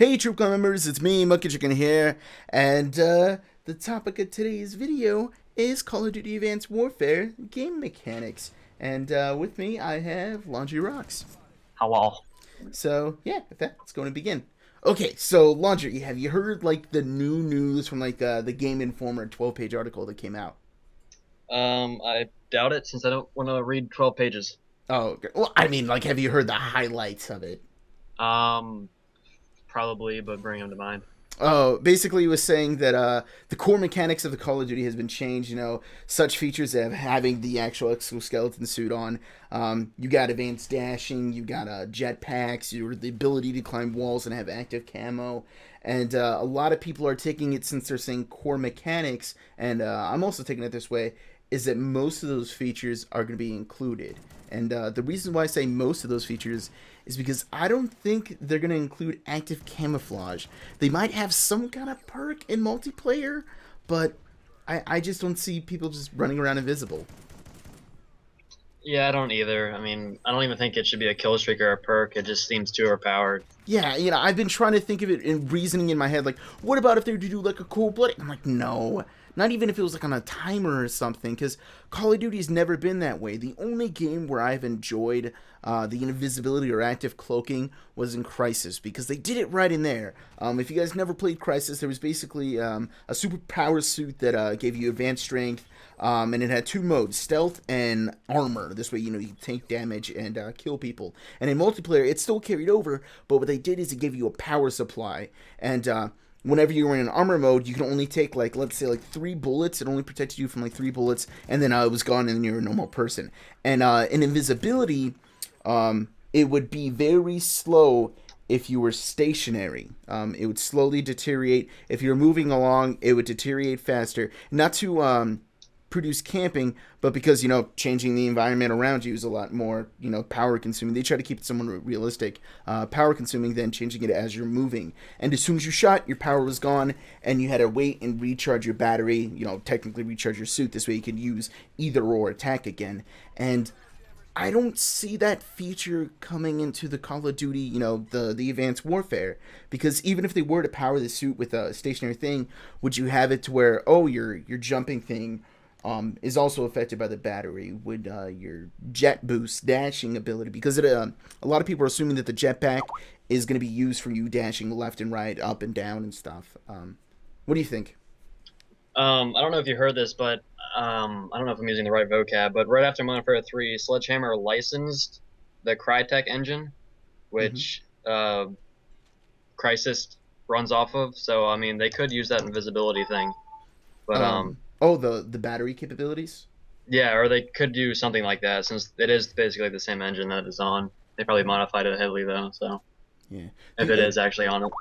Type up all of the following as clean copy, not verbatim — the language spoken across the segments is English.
Hey Troop Club members, it's me, Monkey Chicken here, and the topic of today's video is Call of Duty Advanced Warfare game mechanics. And with me, I have LandryRocks. Hello. So yeah, with that, let's go and begin. Okay, so Laundry, have you heard like the new news from like the Game Informer 12-page article that came out? I doubt it since I don't want to read 12 pages. Oh, okay. Well, I mean, like, have you heard the highlights of it? Um, Probably, but bring them to mind. Oh, basically, it was saying that the core mechanics of the Call of Duty has been changed. Such features as having the actual exoskeleton suit on. You got advanced dashing. You got jetpacks. You the ability to climb walls and have active camo. And a lot of people are taking it since they're saying core mechanics, and I'm also taking it this way, is that most of those features are going to be included. And the reason why I say most of those features is because I don't think they're going to include active camouflage. They might have some kind of perk in multiplayer, but I just don't see people just running around invisible. Yeah, I don't either. I mean, I don't even think it should be a kill streak or a perk. It just seems too overpowered. Yeah, I've been trying to think of it in reasoning in my head, like, what about if they were to do like a cold blood? I'm like, no, not even if it was like on a timer or something, because Call of Duty's never been that way. The only game where I've enjoyed the invisibility or active cloaking was in Crisis, because they did it right in there. If you guys never played Crisis, there was basically a superpower suit that gave you advanced strength, and it had two modes, stealth and armor. This way, you can take damage and kill people. And in multiplayer, it still carried over, but what they did is it gave you a power supply. And whenever you were in armor mode, you can only take, like, let's say, like 3 bullets. It only protected you from, like, 3 bullets, and then it was gone, and then you're a normal person. And in invisibility, it would be very slow if you were stationary. It would slowly deteriorate. If you're moving along, it would deteriorate faster. Not to produce camping, but because changing the environment around you is a lot more power consuming. They try to keep it somewhat realistic, power consuming than changing it as you're moving. And as soon as you shot, your power was gone, and you had to wait and recharge your battery. Technically recharge your suit. This way you could use either or attack again. And I don't see that feature coming into the Call of Duty, the Advanced Warfare, because even if they were to power the suit with a stationary thing, would you have it to where your jumping thing is also affected by the battery? Would your jet boost dashing ability, because a lot of people are assuming that the jetpack is going to be used for you dashing left and right, up and down and stuff. What do you think? I don't know if you heard this, but I don't know if I'm using the right vocab, but right after Modern Warfare 3, Sledgehammer licensed the Crytek engine, Hmm. which Crisis runs off of. So, I mean, they could use that invisibility thing. But Oh, the battery capabilities. yeah, or they could do something like that since it is basically the same engine that is on. They probably modified it heavily though, so Yeah. if The it is actually on it.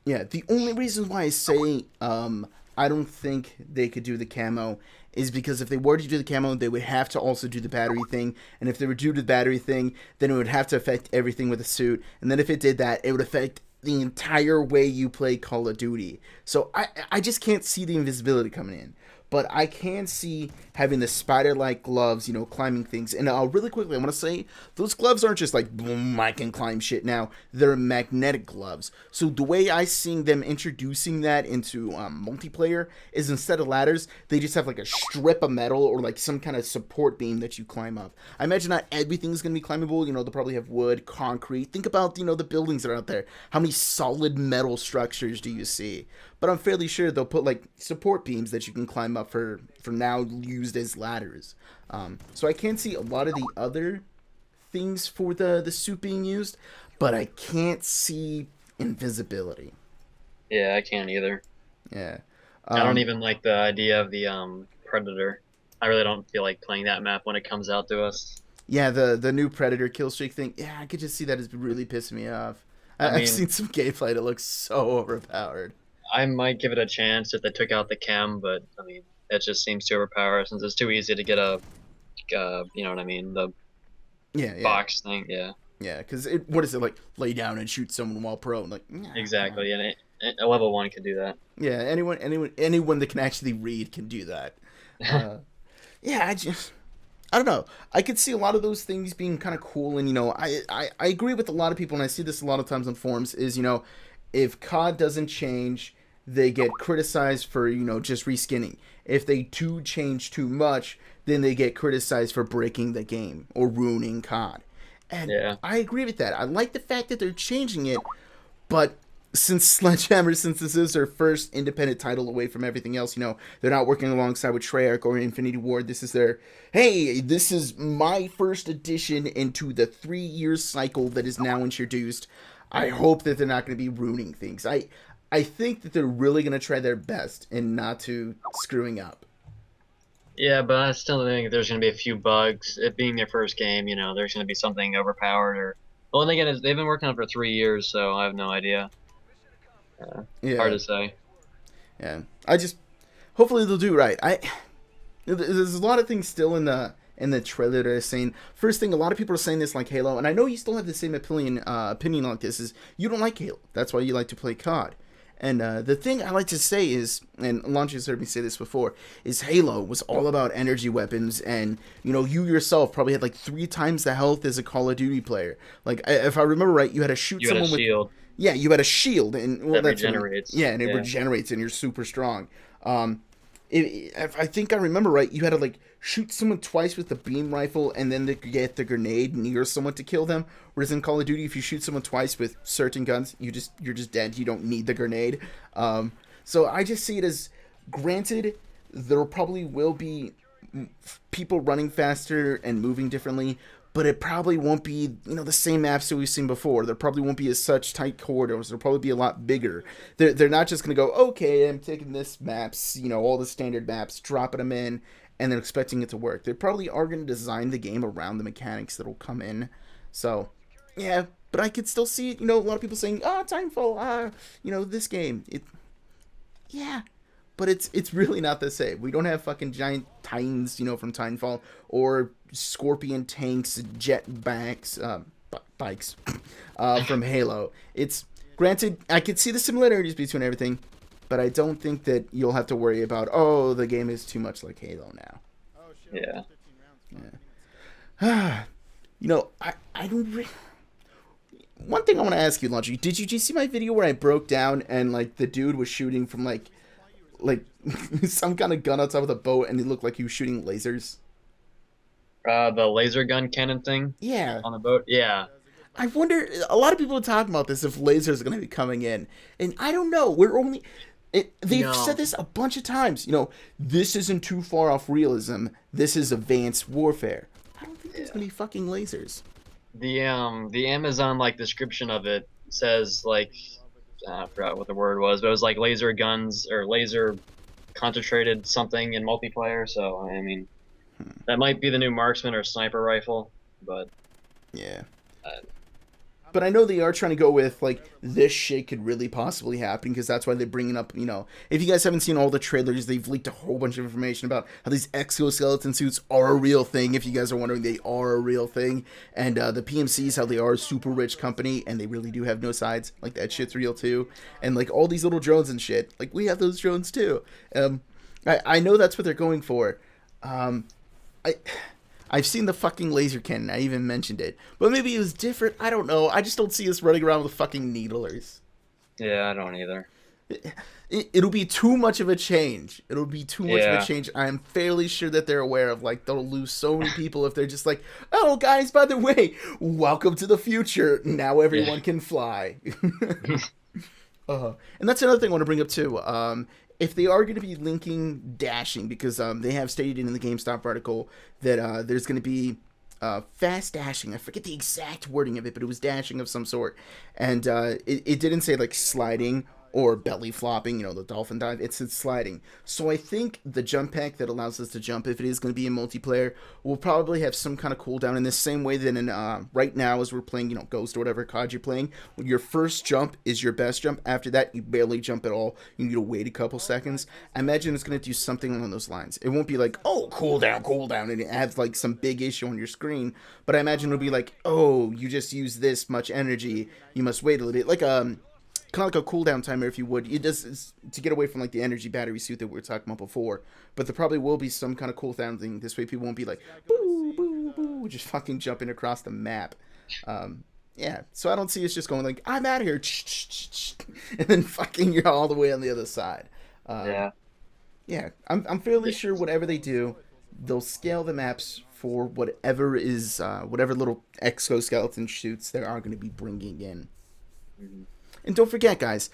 Yeah, the only reason why I say I don't think they could do the camo is because if they were to do the camo, they would have to also do the battery thing. And if they were to do the battery thing, then it would have to affect everything with the suit. And then if it did that, it would affect the entire way you play Call of Duty. So I just can't see the invisibility coming in. But I can see having the spider-like gloves, climbing things. And really quickly, I want to say those gloves aren't just like, boom, I can climb shit now. They're magnetic gloves. So the way I see them introducing that into multiplayer is instead of ladders, they just have like a strip of metal or like some kind of support beam that you climb up. I imagine not everything's going to be climbable. They'll probably have wood, concrete. Think about, the buildings that are out there. How many solid metal structures do you see? But I'm fairly sure they'll put like support beams that you can climb up for now used as ladders. So I can see a lot of the other things for the suit being used, but I can't see invisibility. Yeah, I can't either. Yeah. I don't Um, even like the idea of the Predator. I really don't feel like playing that map when it comes out to us. yeah, the new Predator kill streak thing. Yeah, I could just see that as really pissing me off. I I've mean, seen some gameplay that looks so overpowered. I might give it a chance if they took out the chem, but I mean, it just seems too overpowered since it's too easy to get a, you know what I mean, the Yeah, yeah, box thing. Yeah, yeah. Because what is it like? Lay down and shoot someone while prone? Like, nah, come on. exactly. And a level 1 can do that. Yeah, anyone that can actually read can do that. Uh, yeah, I don't know. I could see a lot of those things being kind of cool, and I agree with a lot of people, and I see this a lot of times on forums. Is if COD doesn't change, they get criticized for, just reskinning. If they do change too much, then they get criticized for breaking the game or ruining COD. And Yeah. I agree with that. I like the fact that they're changing it, but since Sledgehammer, since this is their first independent title away from everything else, they're not working alongside with Treyarch or Infinity Ward. This is their, hey, this is my first addition into the 3-year cycle that is now introduced. I hope that they're not going to be ruining things. I think that they're really going to try their best and not to screwing up. Yeah, but I still think there's going to be a few bugs. It being their first game, there's going to be something overpowered or. Well, and again, they've been working on it for 3 years, so I have no idea. Hard Yeah, to say. yeah. Hopefully they'll do right. There's a lot of things still in the trailer that are saying. First thing, a lot of people are saying this like Halo, and I know you still have the same opinion like this. Is you don't like Halo. That's why you like to play COD. And the thing I like to say is, and Launch has heard me say this before, is Halo was all about energy weapons, and you yourself probably had like 3 times the health as a Call of Duty player. Like if I remember right, you had to shoot You had a someone with. shield Yeah, you had a shield, and that regenerates. Yeah, and it regenerates, and you're super strong. If I think I remember right, you had to like shoot someone twice with the beam rifle, and then they could get the grenade near someone to kill them. Whereas in Call of Duty, if you shoot someone twice with certain guns, you're just dead. You don't need the grenade. So I just see it as, granted, there probably will be people running faster and moving differently, but it probably won't be the same maps that we've seen before. There probably won't be as such tight corridors. They'll probably be a lot bigger. They're not just gonna go, okay, I'm taking this maps, all the standard maps, dropping them in, and then expecting it to work. They probably are gonna design the game around the mechanics that'll come in. So yeah, but I could still see a lot of people saying, Timefall, this game, yeah, but it's really not the same. We don't have fucking giant titans, from Titanfall, or scorpion tanks, jetbacks, bikes, from Halo. It's, granted, I could see the similarities between everything, but I don't think that you'll have to worry about, the game is too much like Halo now. Yeah. Yeah. I don't. One thing I want to ask you, Laundry, did you see my video where I broke down and like the dude was shooting from like some kind of gun outside of the boat, and he looked like he was shooting lasers? The laser gun cannon thing Yeah. on the boat. Yeah. I wonder. A lot of people are talking about this, if lasers are going to be coming in, and I don't know. They've said this a bunch of times. This isn't too far off realism. This is advanced warfare. I don't think there's going to be fucking lasers. The Amazon description of it says I forgot what the word was, but it was like laser guns or laser concentrated something in multiplayer. So I mean, that might be the new marksman or sniper rifle, but yeah. But I know they are trying to go with, this shit could really possibly happen, because that's why they're bringing up, if you guys haven't seen all the trailers, they've leaked a whole bunch of information about how these exoskeleton suits are a real thing. If you guys are wondering, they are a real thing. And the PMCs, how they are a super rich company, and they really do have no sides. That shit's real, too. And, all these little drones and shit, we have those drones, too. I know that's what they're going for. I've seen the fucking laser cannon. I even mentioned it. But maybe it was different. I don't know. I just don't see us running around with fucking needlers. Yeah, I don't either. It'll be too much of a change. It'll be too much of a change. I'm fairly sure that they're aware of, they'll lose so many people if they're just oh, guys, by the way, welcome to the future. Now everyone can fly. And that's another thing I want to bring up, too. If they are going to be linking dashing, because they have stated in the GameStop article that there's going to be fast dashing. I forget the exact wording of it, but it was dashing of some sort. And it didn't say sliding or belly flopping, the dolphin dive. It's sliding. So I think the jump pack that allows us to jump, if it is going to be in multiplayer, will probably have some kind of cooldown in the same way that in right now, as we're playing, Ghost or whatever COD you're playing, your first jump is your best jump. After that, you barely jump at all. You need to wait a couple seconds. I imagine it's going to do something along those lines. It won't be cooldown, and it adds some big issue on your screen. But I imagine it'll be oh, you just use this much energy. You must wait a little bit. Kind of like a cooldown timer, if you would. It does to get away from the energy battery suit that we were talking about before. But there probably will be some kind of cooldown thing. This way, people won't be boo, boo, boo, just fucking jumping across the map. Yeah, so I don't see us just going like, I'm out of here, and then fucking you're all the way on the other side. Um, Yeah. yeah, I'm fairly Yeah. sure whatever they do, they'll scale the maps for whatever is whatever little exoskeleton shoots they are going to be bringing in. Mhm. And don't forget, guys,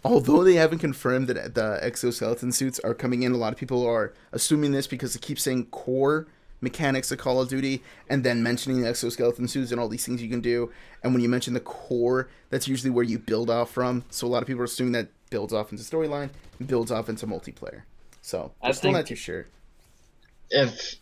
although they haven't confirmed that the exoskeleton suits are coming in, a lot of people are assuming this because they keep saying core mechanics of Call of Duty and then mentioning the exoskeleton suits and all these things you can do. And when you mention the core, that's usually where you build off from. So a lot of people are assuming that builds off into storyline and builds off into multiplayer. So we're I still not think too sure. if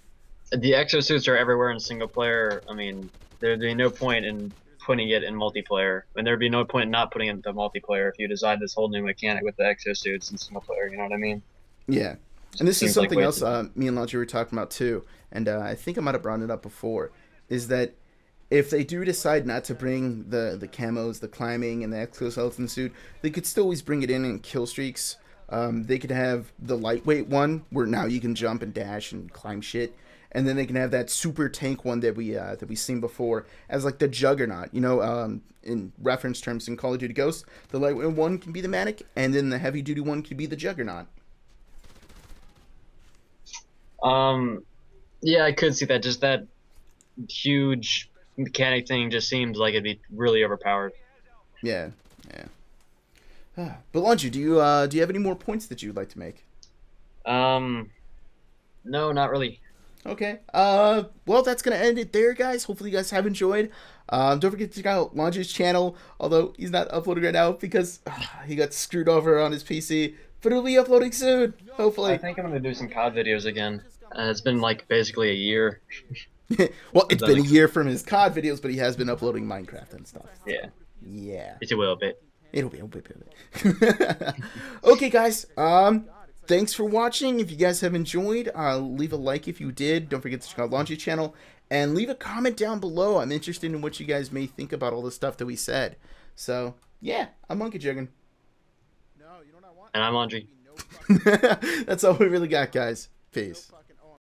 the exosuits are everywhere in single player, I mean, there'd be no point in putting it in multiplayer, and there'd be no point in not putting it into multiplayer if you decide this whole new mechanic with the exosuits in single player. You know what I mean? Yeah. And this is Seems like something else wasted. me and Laundry were talking about too. And I think I might have brought it up before. Is that if they do decide not to bring the camos, the climbing, and the exoskeleton suit, they could still always bring it in kill streaks. They could have the lightweight one where now you can jump and dash and climb shit, and then they can have that super tank one that we seen before as like the Juggernaut. You know, in reference terms in Call of Duty Ghosts, the lightweight one can be the Manic, and then the heavy duty one can be the Juggernaut. Um, yeah, I could see that. Just that huge mechanic thing just seems like it'd be really overpowered. Yeah, yeah. But Laundry, do you have any more points that you'd like to make? Um, no, not really. Okay. Well, that's gonna end it there, guys. Hopefully, you guys have enjoyed. Don't forget to check out Laundry's channel, although he's not uploading right now because he got screwed over on his PC. But he'll be uploading soon, I hopefully. think I'm gonna do some COD videos again. It's been like basically a year. Well, it's That been a makes- year from his COD videos, but he has been uploading Minecraft and stuff. Yeah, Yeah. it's a little bit. It'll be. Okay, guys. Thanks for watching. If you guys have enjoyed, leave a like if you did. Don't forget to check out Laundry channel and leave a comment down below. I'm interested in what you guys may think about all the stuff that we said. So yeah, I'm Monkey Jiggin. And I'm Laundry. That's all we really got, guys. Peace.